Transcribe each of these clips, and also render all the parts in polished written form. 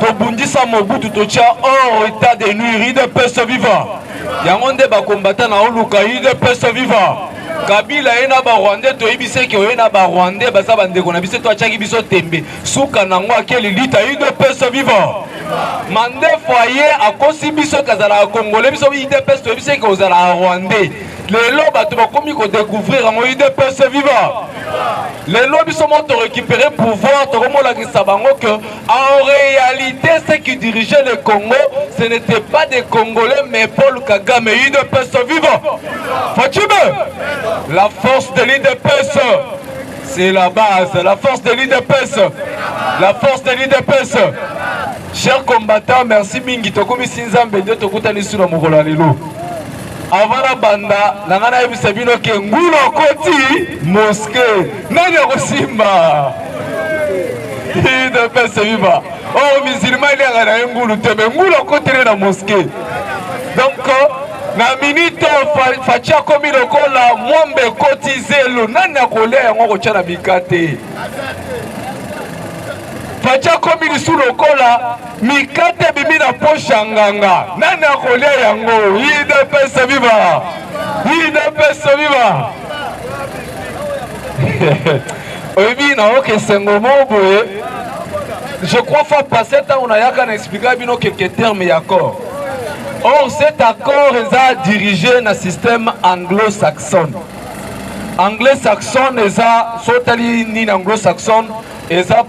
Tobundisa Mobutu tocha hors état de nuire UDPS viva. Yangonde ba combattant na oluka UDPS viva. Kabila ena ba Rwandais to ibise ke ena ba Rwandais baza bandeko na biso to achaki biso tembe. Suka nango akeli lita UDPS viva. Mande foyer akosi biso kazala Congolais biso UDPS to ibise ke ozala Rwandais. Lelo bato bakomi ko découvrir en UDPS viva. Lelo biso moto récupérer pouvoir to komo la kisabango que en réalité ceux qui dirigeaient le Congo ce n'était pas des Congolais mais Paul Kagame UDPS viva. Fatime. La force de l'UDPS c'est la base, la force de l'UDPS. La force de l'UDPS. Chers combattants, merci mingi tokomi sinzambe de tokutani sura mukolo lelo. Avant la banda, la gana yebisabino ke ngulo koti mosquée. Nani akosimba? UDPS viva. Oh musulman il y a na ngulu teme ngulo koti na mosquée. Donc na minute facha komi lokola mwombe koti zelo nani akolea yango kocha na bikate. Facha komi lisu lokola mikate bimi na posha nganga nani akolea yango. UDPS viva. UDPS viva. Oyebi na oke sengo moboye. Je crois faut passer temps on a yaka na expliquer bino quelques termes d'accord. Or cet accord est à diriger un système anglo-saxon. Anglo-saxon est à sotali ni anglo-saxon est à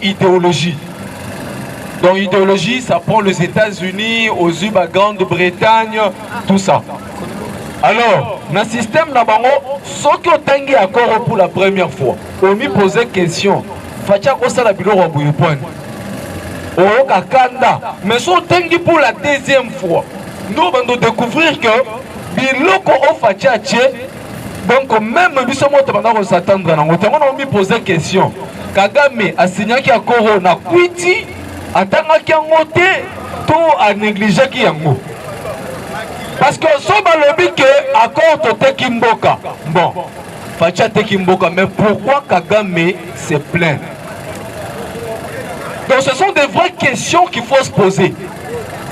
idéologie. Donc idéologie ça prend les États-Unis, aux la Grande-Bretagne, tout ça. Alors, dans le système nabango, ce qui ont un accord pour la première fois, on m'y posait question. Fatia kosa la bilo wa buyepone. Oyoka kanda, mais so tengi pour la deuxième fois. Nous allons découvrir que biloko o fatia tche. Donc même biso moto bana s'attendre na ngote. On m'y posait question. Kagame a signé ki akoro na kwiti atanga ki ngote to a négliger ki yango. Parce que so balobi que accord to te kimboka. Bon, fatia te kimboka, mais pourquoi Kagame se plaint? Donc ce sont des vraies questions qu'il faut se poser.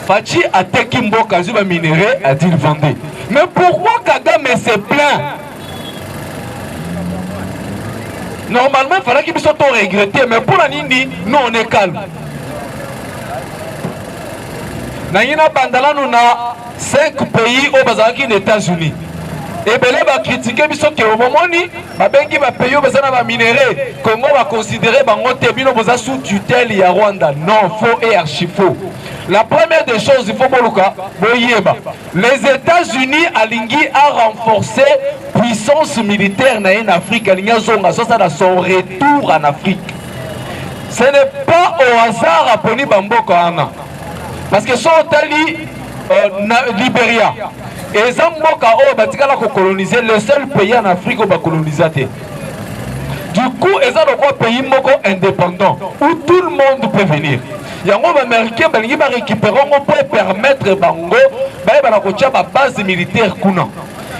Fachi a tekimbo kazuba minéré a-t-il vendu? Mais pourquoi Kagame se plaint? Normalement, il fallait qu'il puisse regretter, mais pour la Nindi, nous on est calme. Naïna Bandala, nous avons 5 pays au Bazaraki des États-Unis. Et bien là, on va critiquer au moment où va payer aux minéraux. Comment on va considérer que sous tutelle et à Rwanda? Non, faux et archi faux. La première des choses, il faut que les États-Unis a renforcé la puissance militaire en Afrique. Ça son retour en Afrique. Ce n'est pas au hasard à Poni Bamboka. Parce que son Libéria. Et Zamboka a colonisé le seul pays en Afrique où colonisateur. Du coup, ils ont un pays indépendant où tout le monde peut venir. Il y a un Américain qui va récupérer pour permettre Bango de base militaire.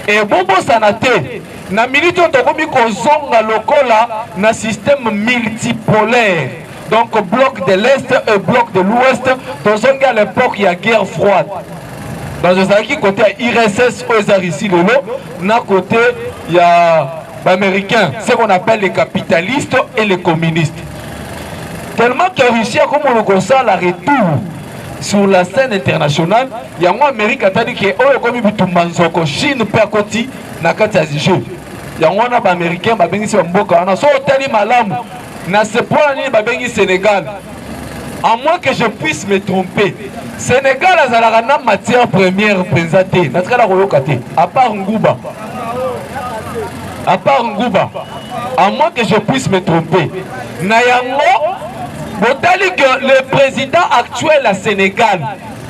Et Bobo Sanate, na militaire tokomi kozonga lokola na système multipolaire. Donc bloc de l'Est et bloc de l'Ouest, à l'époque il y a guerre froide. Dans le côté IRSS, ici, d'un côté, il y a les Américains, ce qu'on appelle les capitalistes et les communistes. Tellement que Russie a comme on la retour sur la scène internationale, il y a un Amérique qui a dit que Chine peut côté na kati ya jeu. Il y a un Américain qui a dit que so tali malamu na ce point ni babengi Sénégal. À moins que je puisse me tromper, Sénégal a une matière première présentée. À part Ngouba. À part Ngouba. À moins que je puisse me tromper. Nayango, le président actuel à Sénégal,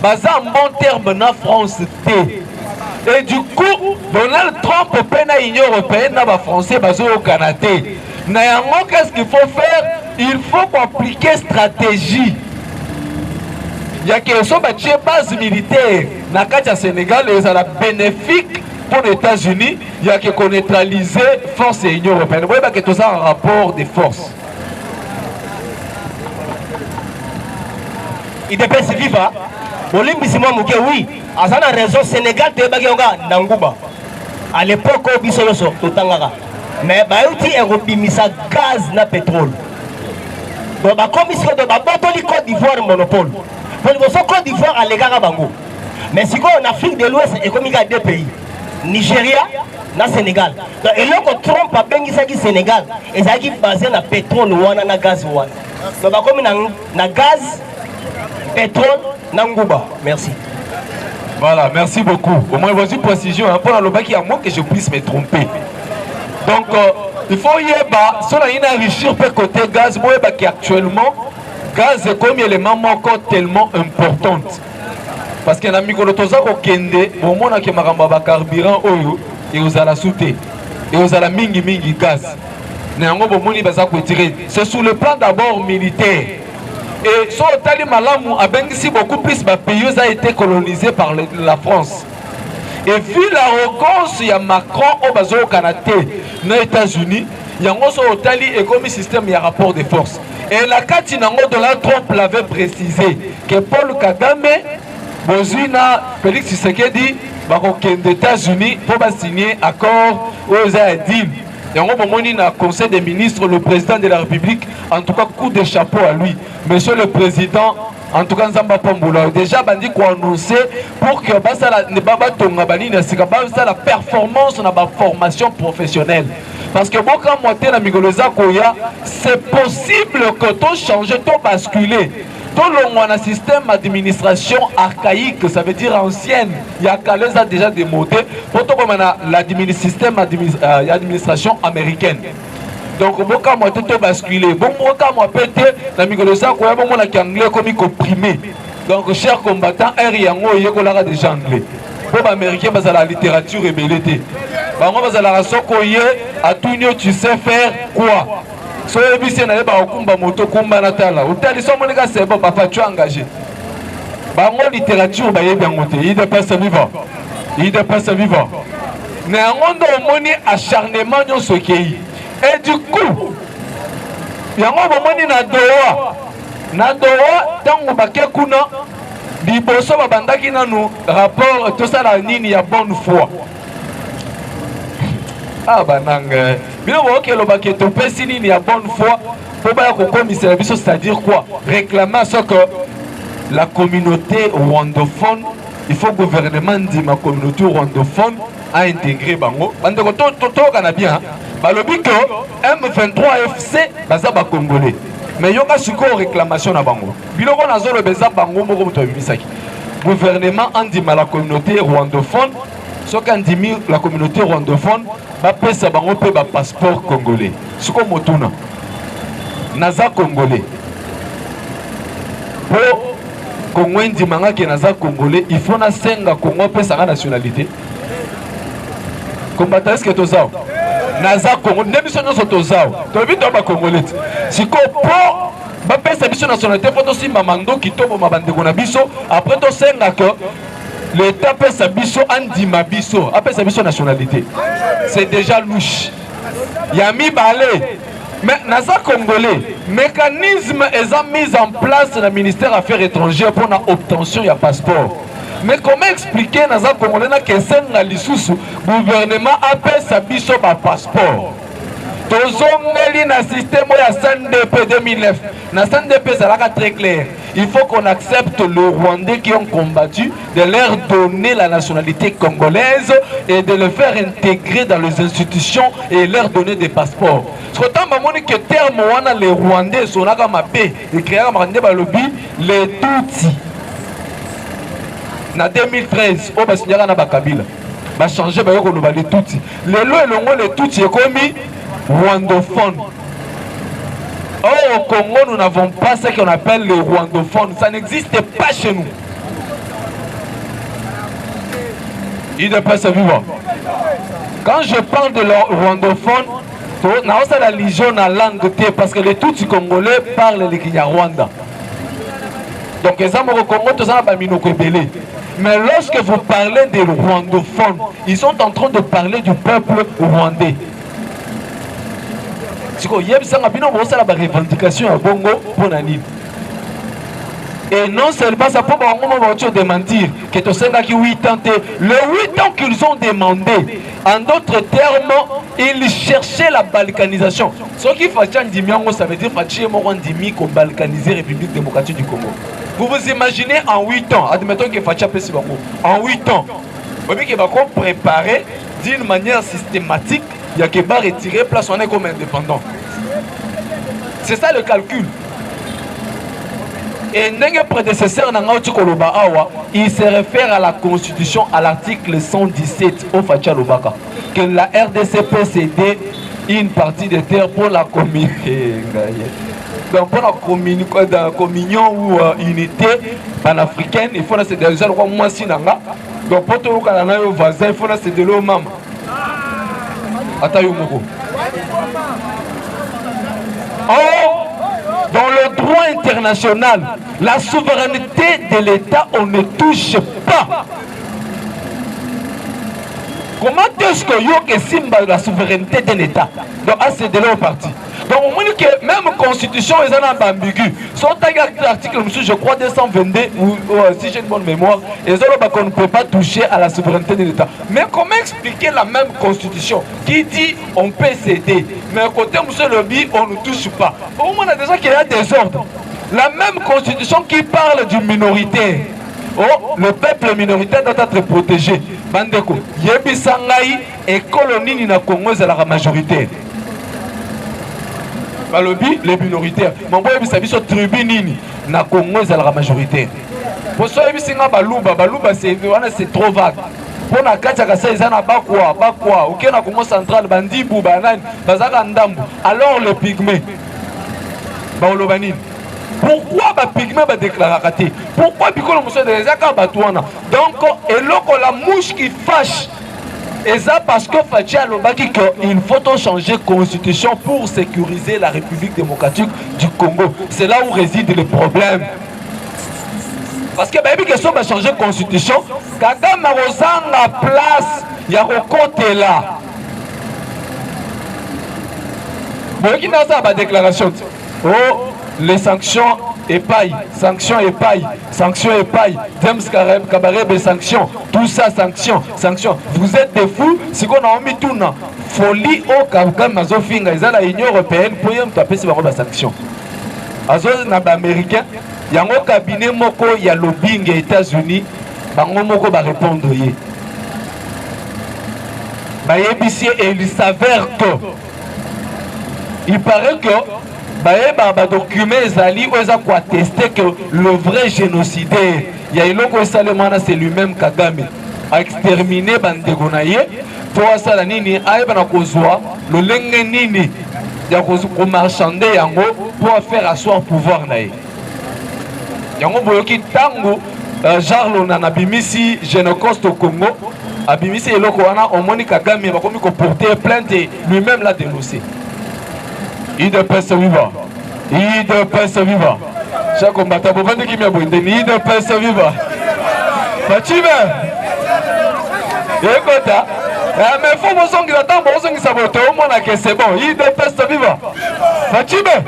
basé en bon terme na France T. Et du coup, Donald Trump peine à l'Union européenne, na français basé au Canada. Nayango, qu'est-ce qu'il faut faire? Il faut appliquer stratégie. Il y a que ce base militaire dans le Sénégal et ça bénéfique pour les États-Unis. Il y a que neutraliser force et l'Union européenne. Vous voyez que tout ça en rapport de force. IDPS viva Olimbisi moi muke oui azana raison Sénégal te bagionga nanguba à l'époque au bisoloso totangaka mais bayuti erobimisa gaz na pétrole donc ba commission de ba botoli Côte d'Ivoire monopole pour le Côte d'Ivoire à l'égard bango mais si en Afrique de l'Ouest économique à deux pays Nigeria na Sénégal donc eloko Trump a bengisaki Sénégal ezaki basé na pétrole wana na gaz wana donc ba komi na gaz pétrole Nanguba. Merci. Voilà, merci beaucoup. Au moins, voici une précision pour le bac, à moins que je puisse me tromper. Donc, il faut y avoir, si on a enrichir par côté gaz, moi, qui actuellement, gaz est comme élément encore tellement important. Parce qu'il y a un ami qui a kende, au moment où il y a carburant, et vous allez sauter, et vous allez mingi gaz. C'est sur le plan d'abord militaire. Et sur le Tali Malamu, beaucoup plus de pays ont été colonisés par la France. Et vu l'arrogance, il y a Macron au Canada, aux États-Unis, il y a un Tali et comme système, il y a rapport de force. Et la Katinango de la Trump l'avait précisé que Paul Kagame, Bozina, Félix Tshisekedi, aux États-Unis pour signer accord aux États-Unis. Et on va au Conseil des ministres, le président de la République, en tout cas, coup de chapeau à lui. Monsieur le Président, en tout cas, Nzamba Pamboula, déjà, bandi quoi annoncer pour que la performance dans la formation professionnelle. Parce que moi, quand moi, c'est possible que tout change, tout basculer. Tout le monde a un système d'administration archaïque, ça veut dire ancienne. Il y a Calais a déjà démodé. Pour tout le monde a le système d'administration américaine. Donc, moi, quand moi, tout basculé. Bon, moi, quand moi, pété, la migration, quoi, bon, moi, la anglais comme comprimé. Donc, chers combattants, Yango, il y a déjà anglais. Pour les Américains, c'est la littérature rebellée. Bah, moi, c'est la raison à tout tu sais faire quoi? So ebisi na leba okumba moto kumba na tala utali so monika sebo papa tu engagé bango littérature ba yebi ngote il dépasse vivant mais ngondo moni acharnement nyonso kei et du coup yango bomoni na doa tango bake kuna liboso babandaki nanu rapport tout ça la nini ya bonne foi. Ah bananga bino boke lobaki topesi nini ya bonne foi pour ba ko commissaire biso, c'est-à-dire quoi? Réclamer ce que la communauté rwandophone, il faut gouvernement dit ma communauté rwandophone a intégré bango bande ko to kana bien balobi que M23 FC baza ba congolais mais yoka siko réclamation na bango biloko na zolo beza bango moko to bisaki gouvernement andi la communauté rwandophone. Ce qu'on dit la communauté rwandophone va passer un passeport congolais. Ce qu'on motuna naza congolais. Pour Congo indi manga qui naza congolais, il faut na senga Congo pe sa nationalité. Combattant est-ce que tozao naza Congo ndebiso nyoso tozao. To bito ba congolais. Siko po ba pesa biso nationalité pour to simba mando kitobo mabandeko na biso après to senga que l'État peut s'abisso andima biso, après s'abisso nationalité. C'est déjà louche. Yami balé. Mais naza congolais, mécanisme est mis en place dans le ministère des Affaires étrangères pour l'obtention du passeport. Mais comment expliquer naza congolais que c'est un gouvernement appelle s'abisso par passeport? Tozongeli na système ya SNDP 2009. Na SNDP ça très clair. Il faut qu'on accepte le Rwandais qui ont combattu, de leur donner la nationalité congolaise et de le faire intégrer dans les institutions et leur donner des passeports. Ce que tant que terme wana les Rwandais sont là comme paix et créer un balobi les Tutsis. Na 2013 au basinyaka na bakabila. Ba changer ba yoko les Tutsis. Les Tutsis est commis rwandophone. Or, au Congo, nous n'avons pas ce qu'on appelle les rwandophones. Ça n'existe pas chez nous. Il ne peut pas se vivre. Quand je parle de rwandophone, c'est la religion dans la langue parce que les Tutsis congolais parlent le Kinyarwanda. Donc, les hommes au Congo, tout ça n'a pas mis nos belé. Mais lorsque vous parlez des rwandophones, ils sont en train de parler du peuple rwandais. Il y a une revendication à Bongo pour Nani. Et non seulement ça peut de mentir, que tu sais qu'il 8 ans, les 8 ans qu'ils ont demandé, en d'autres termes, ils cherchaient la balkanisation. Ce qui fait Ndimiango, ça veut dire Ndimi qu'on balkanise la République démocratique du Congo. Vous vous imaginez en 8 ans, admettons que Fatia Pessibango, en 8 ans, vous voyez qu'il va préparer d'une manière systématique, il y a qu'il va retirer place, on est comme indépendant. C'est ça le calcul. Et notre prédécesseur, il se réfère à la Constitution, à l'article 117 au Fatia Lobaka, que la RDC peut céder une partie des terres pour la communion. Donc pour la communion ou unité panafricaine, il faut céder le roi Mouassinanga. Donc pour tout le Canada, il faut céder le maman. Atayumoko. Dans le droit international, la souveraineté de l'État, on ne touche pas. Comment est-ce que y a Simba la souveraineté de l'État? Donc, c'est de leur parti. Donc, on dit que même la constitution est un ambigu. Son article, je crois, 222, ou si j'ai une bonne mémoire, qu'on ne peut pas toucher à la souveraineté de l'État. Mais comment expliquer la même constitution qui dit on peut céder, mais à côté, monsieur Lobby, on ne touche pas? Au moins, on a déjà qu'il y a des ordres. La même constitution qui parle du minoritaire. Oh, le peuple minoritaire doit être protégé. Bandeko, Yebi Sangai et colonie na Congo, c'est la majorité. Balobi, les minoritaires. Mon boy, il s'est tribune na Congo, c'est la majorité. Pour ça, il s'est Balouba, c'est trop vague. Pour la Katia, c'est un Bakwa, ok, na Congo central, Bandibou, Banan, Bazaka Ndambu. Alors, le pygmée, Baolobanine. Pourquoi les pygmées va déclarer raté? Pourquoi Bikolo Moussa de Zaka Batouana? Donc, et là, la mouche qui fâche, et ça parce que Fatia Lobaki qu'il faut changer la constitution pour sécuriser la République démocratique du Congo. C'est là où réside le problème. Parce que baby question va changer la constitution, Kagame Rosanga place, il y a recompté là. Bon, qui n'a pas de déclaration? Oh, les sanctions épaille, sanctions épaille, sanctions épaille, James Kabarebe sanctions, tout ça sanctions, sanctions. Vous êtes des fous, c'est qu'on a mis tout na folie au Kagame Mazofinga, ils ont la Union européenne pour y taper sur la sanction. Azos na américain, il y a un cabinet moko, il y a lobbying aux États-Unis, bango moko va répondre yé. Bah et il s'avère que il paraît que les documents ont attesté que le vrai génocidaire, il y a une c'est lui-même Kagame, a exterminé Bandegonaye, pour ça la nini, le lenge nini, il y a marchander pour faire asseoir pouvoir naïe. Yango boyoki tango Jarlo na bimisi Génocoste au Congo, abimisi eloko wana omoni Kagame va comme porter plainte et lui-même l'a dénoncé. IDPS viva. IDPS viva. Chaque combattant, vous voyez qui m'a dit IDPS viva. Fatime. Écoute, mais il faut que vous ayez au moins que c'est bon. IDPS viva. Fatime.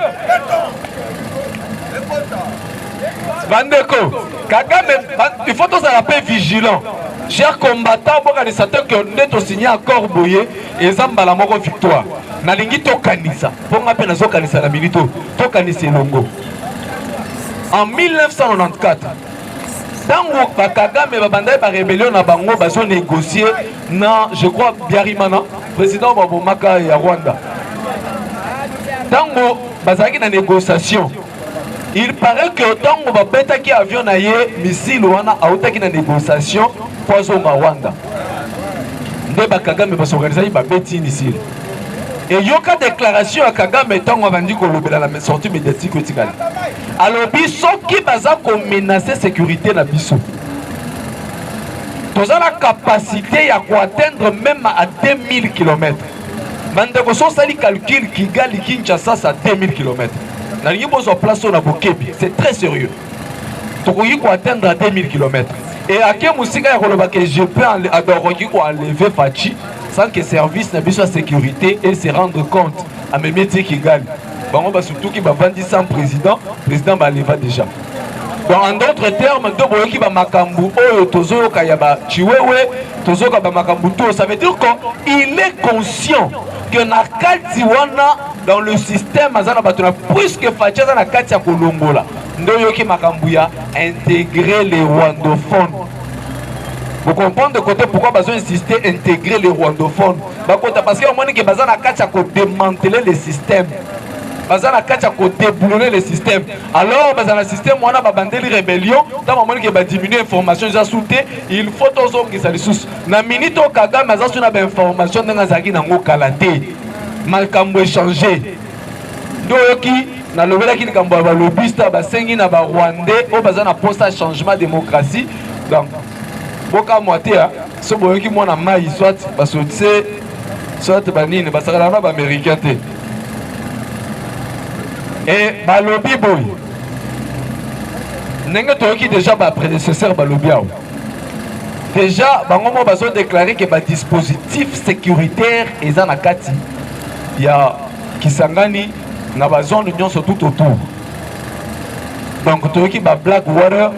Bandeko, Kagame, il faut tous être vigilant. Chers combattants, organisateurs qui ont signé un accord boyé et Zambala moko victoire. Nalingi to kanisa. Pour nga pena zo kanisa na milito, to kanisa longo. En 1994, tango Kagame babanda ba rébellion na bango bazo négocier na je crois Biarimana, président Babomaka ya Rwanda. Tango bazaki na négociation. Il paraît que tango babeta ki avion na ye missile wana autaki na négociation poison na Rwanda. Ndeba Kagame ba s'organiser ba beti missile. Et il y a une déclaration à Kagame tant qu'on va dire qu'on a la sortie médiatique au Tigali. Alors, biso qui baza qu'on menace la sécurité na biso. Nous avons la capacité à atteindre même à 2000 km. Mandeko so sali calcul Kigali Kinshasa à 2000 km. Na ligne bozo place na Bokebi, c'est très sérieux. Donc il faut atteindre à 2000 km. Et à quel musika ya koloba que je peux enlever Fachi sans que service n'a besoin de sécurité et se rendre compte à mes métiers qui gagnent. Bon, surtout qui va vendre sans président, le président va lever déjà. Donc en d'autres termes, do boyoki ba makambu oyo tozo ka ya ba chiwewe, tozo ka ba makambu to, ça veut dire qu'il est conscient que na kati wana dans le système azana batuna puisque fachaza na kati ya kolongola ndo yoki makambu ya intégrer les rwandophones. Vous comprenez de côté pourquoi besoin insister intégrer les rwandophones parce que au moins que bazana kati ya ko démanteler le système. Bazana kacha ko déboulonner le système. Alors bazana système on a babandeli rébellion dans moment que ba diminuer information za souté il faut tozo ngisa lisusu na minute o Kagame za suna ba information nga zaki na ngokala te makambo échanger doyoki na lobela ki kambo ba lobbyista ba sengi na ba rwandais o bazana posta changement démocratie donc boka moitié so boyoki mona mai soit ba sotse soit banine ba sakala na ba américain te. Et balobi boy nenge toyoki déjà ba prédécesseur balobi awo déjà bango mo bazo déclarer que ba dispositif sécuritaire eza na kati ya Kisangani na ba zone nyonso tout autour. Donc toyoki ba Blackwater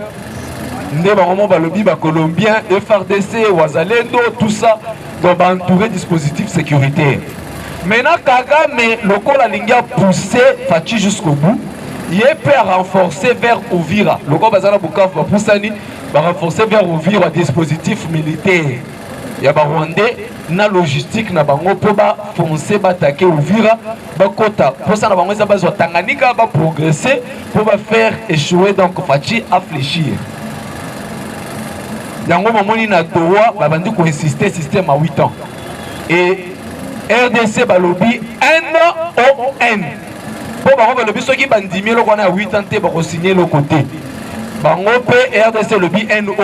nde bango mo balobi ba Colombien FRDC Wazalendo tout ça donc ba entourer dispositif sécuritaire. Maintenant, Kagame, le col a linga poussé Fachi jusqu'au bout. Il est prêt à renforcer vers Ouvira. Le col Bazana Bukavu va pousser va renforcer vers Ouvira un dispositif militaire. Il y a des Rwandais, na logistique, na bango pour foncer, attaquer Ouvira, kota. Pour ça, na bango ça va Tanganyika va progresser pour faire échouer donc Fachi à fléchir. Yango mamoni na Doha, va bandi ko insister système à 8 ans. Et RDC balobi NON. Pour bango balobi ceux qui bandimi le qu'on a 8 ans te bako signer le côté. Bango pe RDC lobi NON.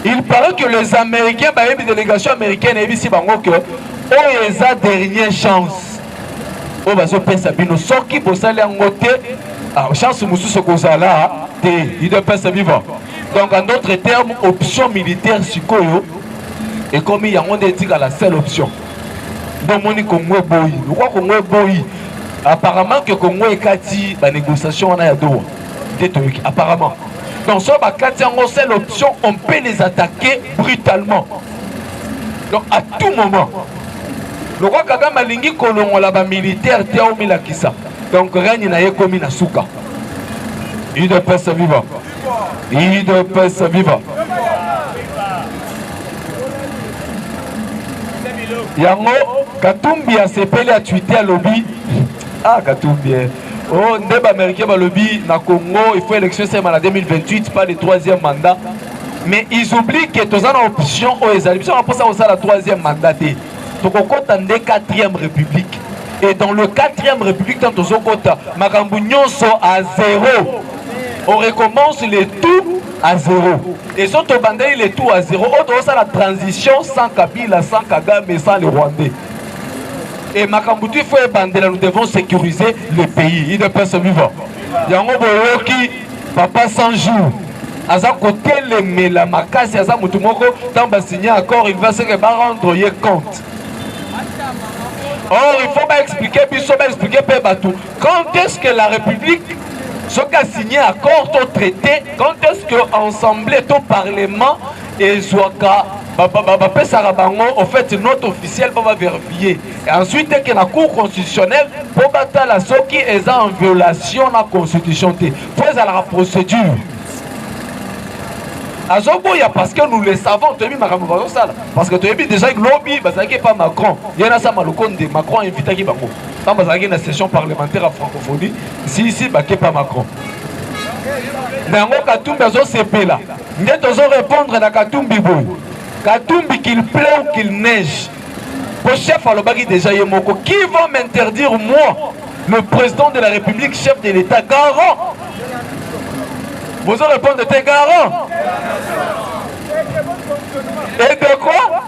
Il paraît que les Américains, bah une délégation américaine et ici bango que oh eza dernière chance. Oh bazo pensa bino soki bosale ngote ah chance mususu kozala te il doit pensa vivant. Donc en d'autres termes option militaire sikoyo et comme il y a on dit la seule option. Donc, Congo boy. Pourquoi Congo boy? Apparemment que Congo est kati la négociation on a à Doha. Apparemment. Donc, sur la kati en seule option, on peut les attaquer brutalement. Donc, à tout moment. Le roi Kagame a lingi kolongo la ba militaire te au milakisa. Donc, règne na yekomi na suka. Il de paix vivant. Il de paix vivant. Yango Katumbi a sepelé à Twitter lobby. Ah Katumbi. Oh ndeba américain ba lobby na Congo, il faut élection c'est en 2028 pas le troisième mandat. Mais ils oublient que tous en option aux élections après ça la troisième mandat. Donc on compte en 4e république. Et dans le 4e république tant aux kota makambu nyonso à 0. On recommence les tout à 0. Et si on bandé les tout à 0, on doit faire la transition sans Kabila, sans Kagame et sans les Rwandais. Et Makambouti faut bander, nous devons sécuriser le pays. Il ne peut se vivre. Yango Boyoki, papa 100 jours. Aza côté le mela makasi aza mutumoko tant ba signer accord il va se rendre compte. Or il faut pas expliquer puis il faut pas expliquer pe batou. Quand est-ce que la République ce qui a signé accord au traité, quand est-ce que l'Assemblée, au Parlement et Zouaka, au fait, notre officiel va vérifier. Et ensuite, que la Cour constitutionnelle, pour battre la qui est en violation de la Constitution, faut la procédure. Parce que nous le savons, parce que tu as déjà le lobby, pas Macron. Il y a ça, Macron a invité Macron. Dans la session parlementaire en francophonie, ici, pas Macron. Nango Katumbi a CP là. Nous devons répondre à Katumbi Boy. Katumbi qu'il pleut ou qu'il neige. Pour chef à l'obagi déjà Yemoko, qui va m'interdire, moi, le président de la République, chef de l'État, garant? Vous allez répondre, t'es garant? Et de quoi?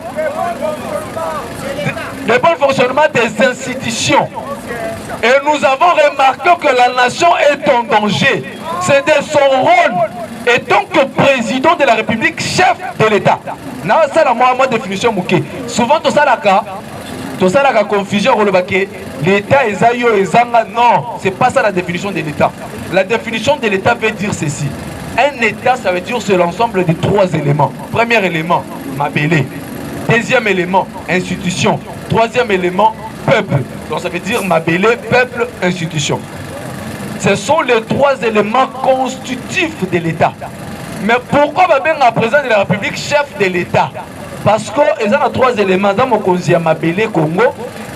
Le bon fonctionnement des institutions. Et nous avons remarqué que la nation est en danger. C'est de son rôle. Et tant que président de la République, chef de l'État. C'est la définition. Souvent, tout ça, la confusion, L'État ezayo ezanga, non, c'est pas ça la définition de l'État. La définition de l'État veut dire ceci. Un État, ça veut dire c'est l'ensemble des trois éléments. Premier élément, mabélé. Deuxième élément, institution. Troisième élément, peuple. Donc ça veut dire mabélé, peuple, institution. Ce sont les trois éléments constitutifs de l'État. Mais pourquoi un président de la République chef de l'État? Parce que il y a trois éléments. Il y a mokonzi ya mabélé Congo,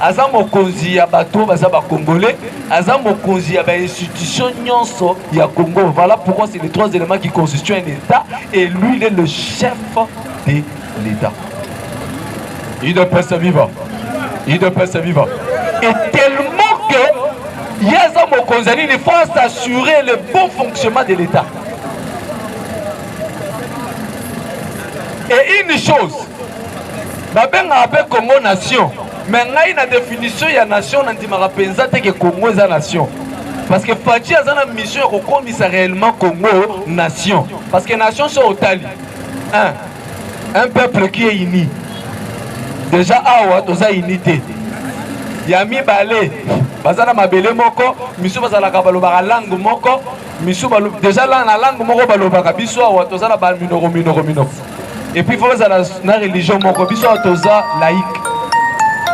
il y a mokonzi ya bato bazaba congolais, il y a mokonzi ya ba institution nyonso ya Congo. Voilà pourquoi c'est les trois éléments qui constituent un État et lui il est le chef de l'État. Il ne peut se vivre. Il ne peut se vivre. Et tellement que il y a mokonzi il faut s'assurer le bon fonctionnement de l'État. Et une chose, on appelle Congo nation, mais il y a une définition de la nation, on dit que Congo est une nation. Parce que Fadji a une mission qui est réellement Congo nation. Parce que nation c'est au Tali. Un peuple qui est uni. Déjà, awa, tu as unité. Yami balé, bazana mabele moko, misu bazala kabaloba langue moko, misu balo déjà là la langue moko baloba kabiso awa, tu as la bal minoro. Et puis il faut que la religion soit laïque.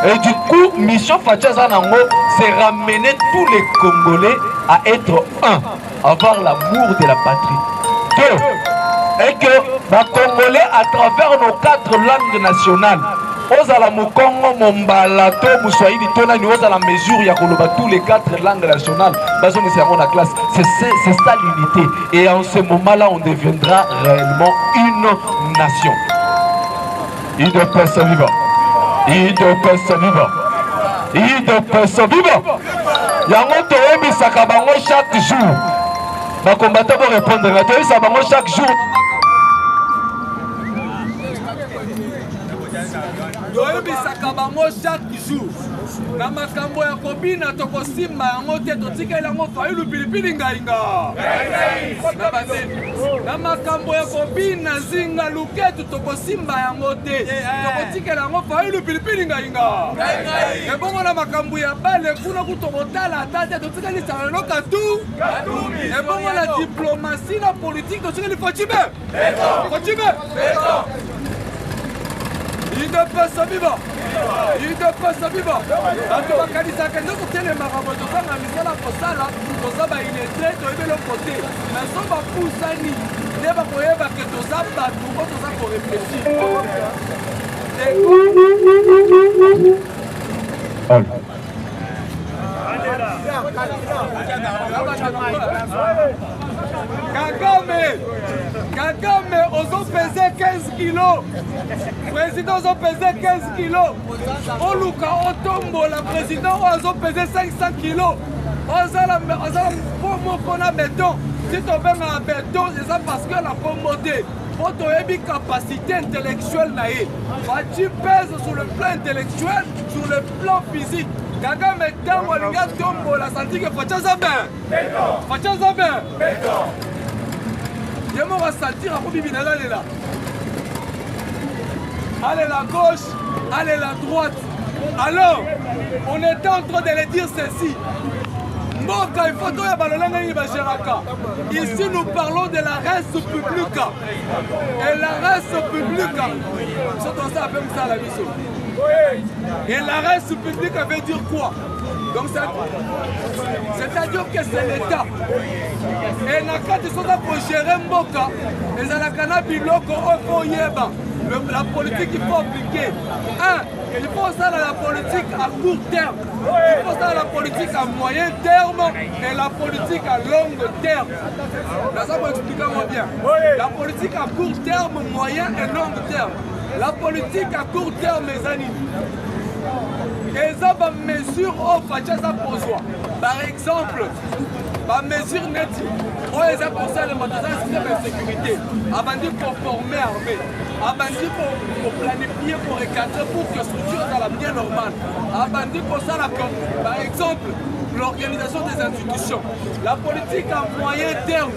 Et du coup, mission Fachaza Nango, c'est ramener tous les Congolais à être un, à avoir l'amour de la patrie. Deux, et que les Congolais, à travers nos 4 langues nationales, Ozala Mukongo, Mombalato, Moussoaïdi, Tonani, Ozala mesure, il y a tous les 4 langues nationales. La classe. C'est ça l'unité. Et en ce moment-là, on deviendra réellement une nation. Il ne peut se vivre. Il ne peut se vivre. Il ne peut se vivre. Il y a un toebi sakabango chaque jour. Les combattants vont répondre. Il y a sakabango chaque jour. toyebisaka bango chaque jour na makambo ya kobina tokosimba yango te totikeli yango fayulu pilipili ngainga na makambo ya kobina zinga luketu tokosimba yango te tokotikeli yango fayulu pilipili ngainga ebongo na makambo ya bale kuna kutokotala ata te totikeli salelo katu ebongo na diplomasi na politique totikeli Fachibe il ne peut se vivre. Il ne peut se vivre. Quand on kanisa que nous sommes les marabouts, nous sommes à misala posala, nous sommes à une traite, nous sommes de l'autre côté. Nous sommes à Poussani. Nous sommes à Koyeba que nous sommes à tout, nous sommes à réfléchir. Kagame, ils ont pesé 15 kilos. Président, ils ont pesé 15 kilos. Oluka Otombo, la président, ils ont pesé 500 kilos. Ils ont la béton. Si tu as un béton, c'est ça parce que la commodé. Pour une capacité intellectuelle, tu pèses sur le plan intellectuel, sur le plan physique. Kagame Tango, le gars Tombo, la santé que Fachaza bien. Fachaza bien. Je vais sentir à Bibi là. Allez la gauche, allez la droite. Alors, on était en train de le dire ceci. Ici, nous parlons de la race publique. Et la race publique, et la race publique veut dire quoi? Donc c'est-à-dire que c'est l'État. Et quand ils sont là pour gérer Mboka, les Alakana Biloko Okoyeba, la politique il faut appliquer. Il faut ça dans la politique à court terme. Il faut ça dans la politique à moyen terme et la politique à long terme. Là, ça va expliquer moi bien. La politique à court terme, moyen et long terme. La politique à court terme, mes amis. Et ça va mesure au Fachaza pour soi. Par exemple, la mesure nette, on les a pour ça les magasins de sécurité. Avant de former l'armée, avant de planifier, pour recadrer, pour que la structure soit la bien normale. Avant de pour ça, par exemple, l'organisation des institutions. La politique à moyen terme,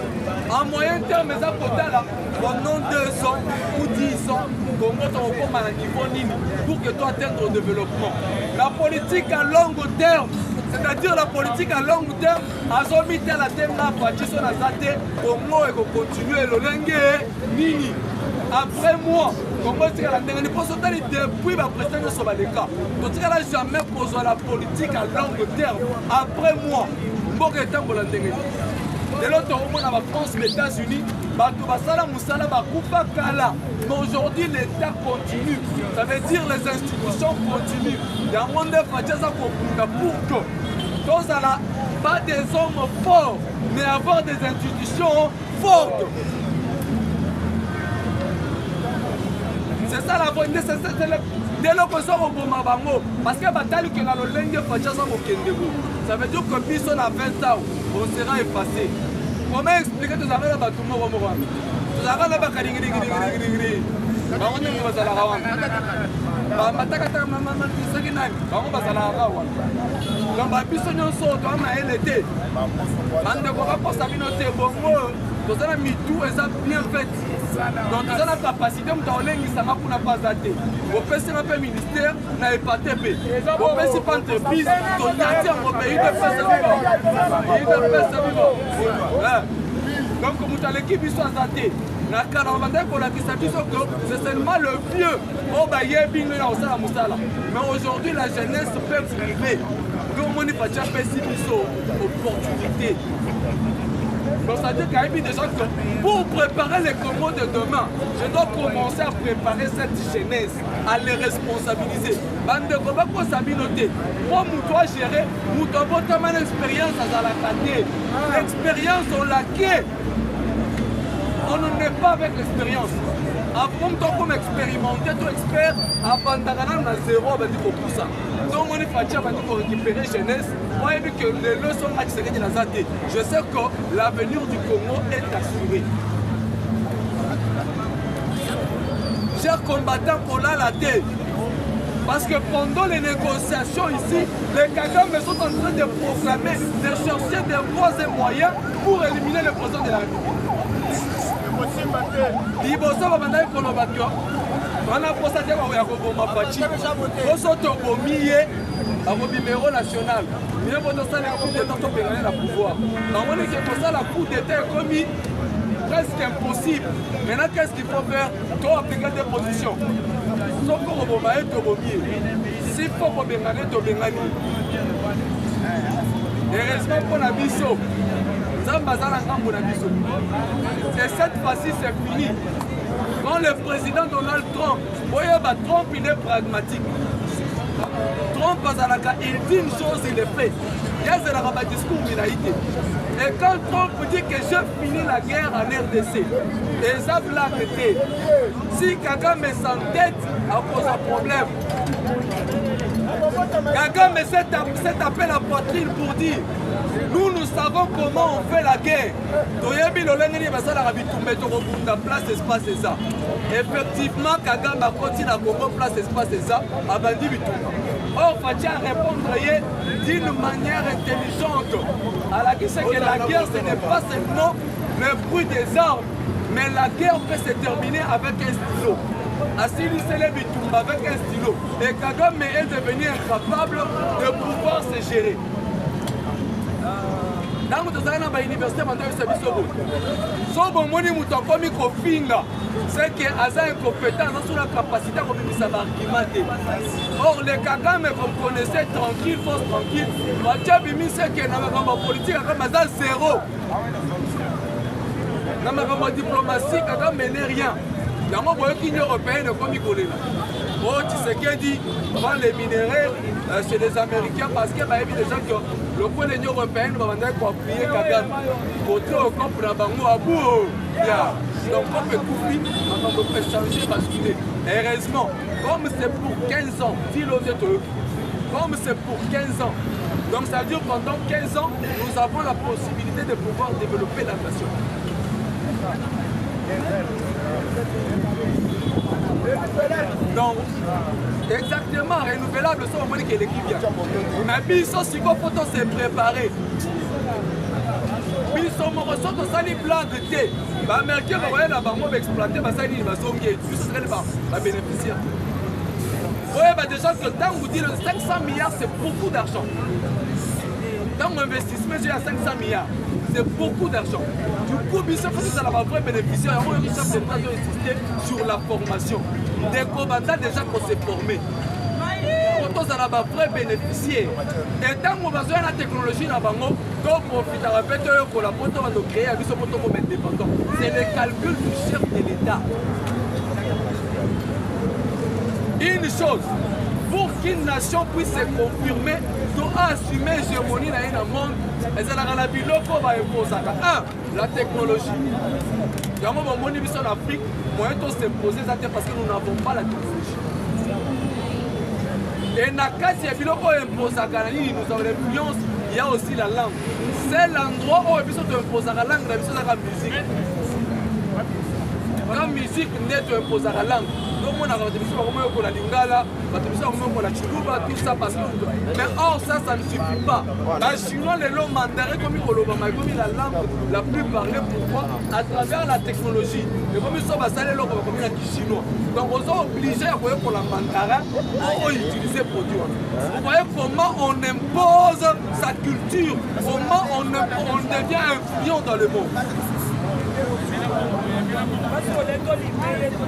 les apôtres pendant 2 ans ou 10 ans, comment on va à un niveau nini pour que tu atteignes le développement. La politique à long terme, c'est-à-dire la politique à long terme, à son à la terme, la bâtisse sur la santé, comment elle continuer le lingue nini. Après moi, comment est-ce que la dernière fois, depuis ma présidence sur les cas, donc elle n'a jamais posé la politique à long terme. Après moi, bon que temps pour la dernière. De l'autre côté, on a la France, les États-Unis, mais aujourd'hui l'État continue. Ça veut dire les institutions continuent. Il y a un monde de pour que tous pas des hommes forts, mais avoir des institutions fortes. C'est ça la volonté, c'est dès lors que ça au Bomabango, parce que la bataille que dans le lingue ça veut dire que si on a 20 ans, on sera effacé. Comment expliquer que tu as la bataille au Bomabango? Tu as la bataille bien fait. Donc nous avons la capacité de faire pour ne pas dater. Vous pouvez un peu ministère, vous n'avez pas TP. Vous pouvez pas entreprise, vous avez pays de donc vous avez l'équipe qui soit daté. C'est seulement le vieux. Mais aujourd'hui, la jeunesse peut priver. Nous avons pas opportunité. Donc ça veut dire qu'il y a des gens que pour préparer les Congos de demain, je dois commencer à préparer cette jeunesse, à les responsabiliser. Bande de combat pour s'habinoter. Moi, je dois gérer, je dois avoir une expérience à la caté. L'expérience, on l'acquiert. On n'est pas avec l'expérience. Avant de expérimenter, tu expert, avant d'arriver à 0, pour ça. Donc on est fatigué pour récupérer jeunesse. Moi, j'ai vu que les leçons accélérées de la ZAD. Je sais que l'avenir du Congo est assuré. Chers combattants, pour la tête. Parce que pendant les négociations ici, les Kagame sont en train de proclamer, de chercher des voies et moyens pour éliminer le président de la République. Liboso babanda ekolobato wana posa te ya koboma bachi oso tokomiye akobimero national mais botosala coup d'état topengana na pouvoir namoni ke kosala coup d'état ekomi presque impossible. Maintenant qu'est-ce qu'il faut faire? To appliquer des positions soko koboma ye tokomiye si faut kobengana tobengani heureusement mpona biso et cette fois-ci c'est fini. Quand le président Donald Trump, Trump il est pragmatique. Trump il dit une chose, il est fait. Il y a un discours il a été. Et quand Trump dit que j'ai fini la guerre en RDC, et ça l'a arrêté. Si Kagame s'entête, à cause d'un problème. Kagame s'est tapé la poitrine pour dire nous savons comment on fait la guerre. Effectivement, Kagame a continué à comprendre place espace et ça, à Bandi Bitumba. Or, Fatia répondre d'une manière intelligente à la question que la guerre, ce n'est pas seulement le bruit des armes, mais la guerre peut se terminer avec un stylo. Assili Sele Bitumba avec un stylo. Et Kagame est devenu incapable de pouvoir se gérer. Dans l'université, c'est qu'il a une compétence sur la capacité de s'argumenter. Or, les Kagame qu'on connaissait tranquille, force tranquille, c'est qu'il y a une politique à zéro. Dans la diplomatie, Kagame n'est rien. Dans l'Union européenne, comme il connaît là. Oh, tu sais qu'il dit, prend les minéraux chez les Américains parce qu'il y a des gens qui le point de l'Union européenne va appuyer Kagame. Côté au camp pour la banque à bout. Donc, on peut couper, on peut changer, basculer. Heureusement, comme c'est pour 15 ans, comme c'est pour 15 ans, donc ça veut dire pendant 15 ans, nous avons la possibilité de pouvoir développer la nation. Donc, exactement, renouvelable, ça, on dit que l'équipe vient. Mais biso, si on peut se préparer. Biso, on ressort de ça, les plans de thé. Les Américains vont là-bas, exploiter, ça, ils vont s'engager. Tout ça, c'est les bénéficiaires. Oui, déjà que tant vous dites 500 milliards, c'est beaucoup d'argent. Dans l'investissement, j'ai à 500 milliards. C'est beaucoup d'argent. Du coup, il faut que ça va vraiment bénéficier. On a insister sur la formation. Des combattants déjà qu'on s'est formés. Quand on a vrai bénéficier. Et tant qu'on a besoin de la technologie, on va profiter à répéter que la pote va créer un biseau comme indépendant. C'est le calcul du chef de l'État. Une chose, pour qu'une nation puisse se confirmer, doit assumer l'hégémonie dans le monde, et c'est la biloko va imposer. La technologie. Il y a un moment en Afrique, moyen de s'imposer parce que nous n'avons pas la technologie. Et dans le cas de biloko impose à nous avons l'influence, il y a aussi la langue. C'est l'endroit où on impose la langue, la musique. La musique n'est imposée à la langue. Donc on a la lingala, tout ça parce que. Mais or ça ne suffit pas. Les Chinois, les langues mandarines comme la langue la plus parlée, pourquoi à travers la technologie. Et comme ils sont basés comme la chinois. Donc on est obligé à voir pour la mandarin pour utiliser le produit. Vous voyez comment on impose sa culture, comment on devient influent dans le monde.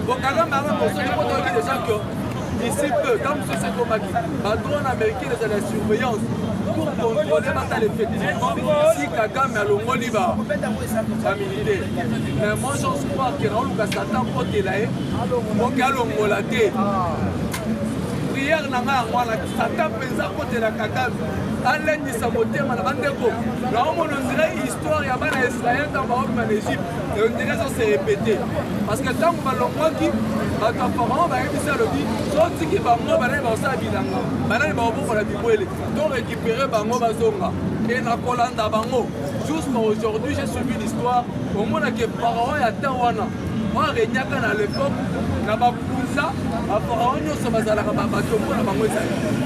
Bon, quand même, déjà que ici peu, dans le société comme la drone américaine est la surveillance pour contrôler effectivement si Kagame a le Moliba la militaire. Mais moi, j'ose croire que dans le Satan, pour te l'air, pour qu'elle le molate. Prière n'a pas à Satan pensa côté la Kagame. Alain Nissamotem à la Bandeko. Là, on dirait l'histoire, il y a un Israël dans en Égypte. Et on dirait que ça s'est répété. Parce que tant que l'on voit qui, va le dit, soit qui va mourir, il va donc récupérer Bango Bazonga. Et la Kolanda Bango. Jusqu'à aujourd'hui, j'ai suivi l'histoire. Au moins, que Pharaon et Atawana. Moi, Renyaka à l'époque, n'a pas ça, à Pharaon, nous sommes à la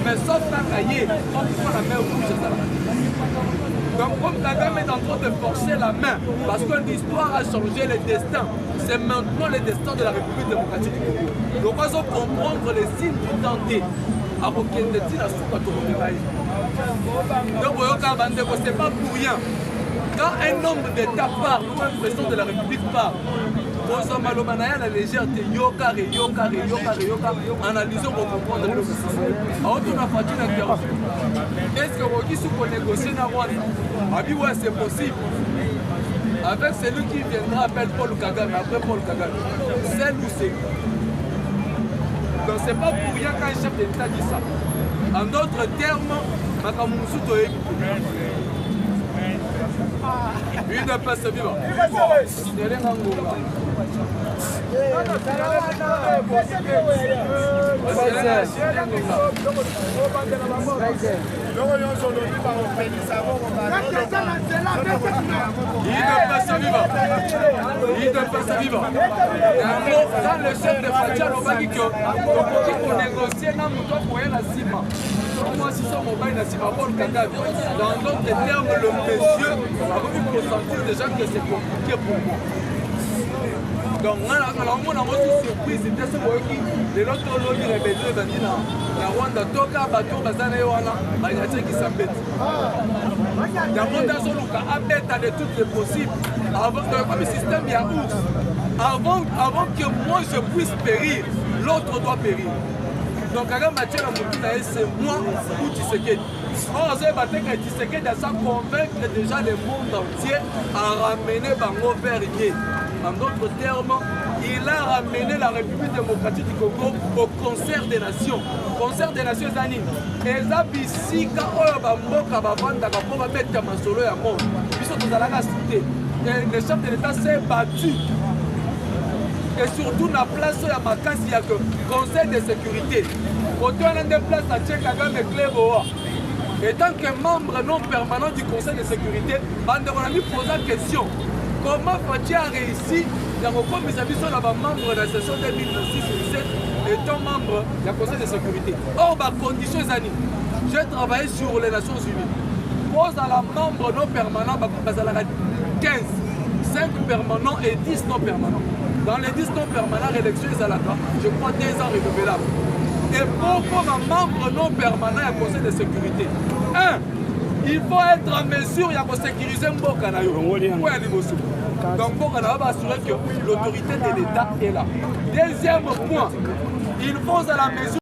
mais sauf la cahier, on prend la main rouge. Donc, comme Kagame est en train de forcer la main, parce que l'histoire a changé les destins, c'est maintenant le destin de la République démocratique du Congo. Donc, on doit comprendre les signes du temps T. À aucun de ces à donc, c'est pas pour rien. Quand un homme d'État part, ou un président de la République part, la légèreté, analysons pour comprendre le système. Est-ce que vous pouvez négocier dans Rwanda? C'est possible. Avec celui qui viendra après Paul Kagame, c'est où c'est. Donc c'est pas pour rien qu'un chef d'État dit ça. En d'autres termes, une passe vivante. Quand le chef de Fatial on va dire que pour négocier, moi, si ça mobile, dans d'autres termes, le monsieur a voulu ressentir déjà que c'est compliqué pour moi. Donc, on a reçu surprise, c'était ce qui les autres ont dit rébellion dans Rwanda, Toka, Bato, Bazana, Wana, il y a des qui s'embêtent. Il y a Rwanda, à bête de toutes les possibles. Comme le système, il y a ours. Avant que moi je puisse périr, l'autre doit périr. Donc, Kagame Mathieu c'est moi ou Tshisekedi. Or, Tshisekedi a ça convaincre déjà le monde entier à ramener Bango vers Yé. En d'autres termes, il a ramené la République démocratique du Congo au concert des nations. Concert des nations Zani. Et ça, ici, quand on va mboka bavanda, on va mettre un solo à mort. Puisque nous allons la citer. Le chef de l'État s'est battu. Et surtout, la place à Makassi, il y a que Conseil de sécurité. Quand on a des places à Tchèque, Kagame et Cléboa. Et tant que membre non permanent du Conseil de sécurité, on a mis posé la question. Comment Fati a réussi dans le commissaire de la membre de la session 2006-2017 étant membre du Conseil de sécurité. Or, ma condition est année. J'ai travaillé sur les Nations Unies. Pose à la membre non permanent, 15, 5 permanents et 10 non permanents. Dans les 10 non permanents, l'élection est à la fin, je crois 2 ans renouvelables. Et pourquoi ma membre non permanent du Conseil de sécurité? 1. Il faut être en mesure de sécuriser Mboka. Donc, Mboka va assurer que l'autorité de l'État est là. Deuxième point, il faut à la mesure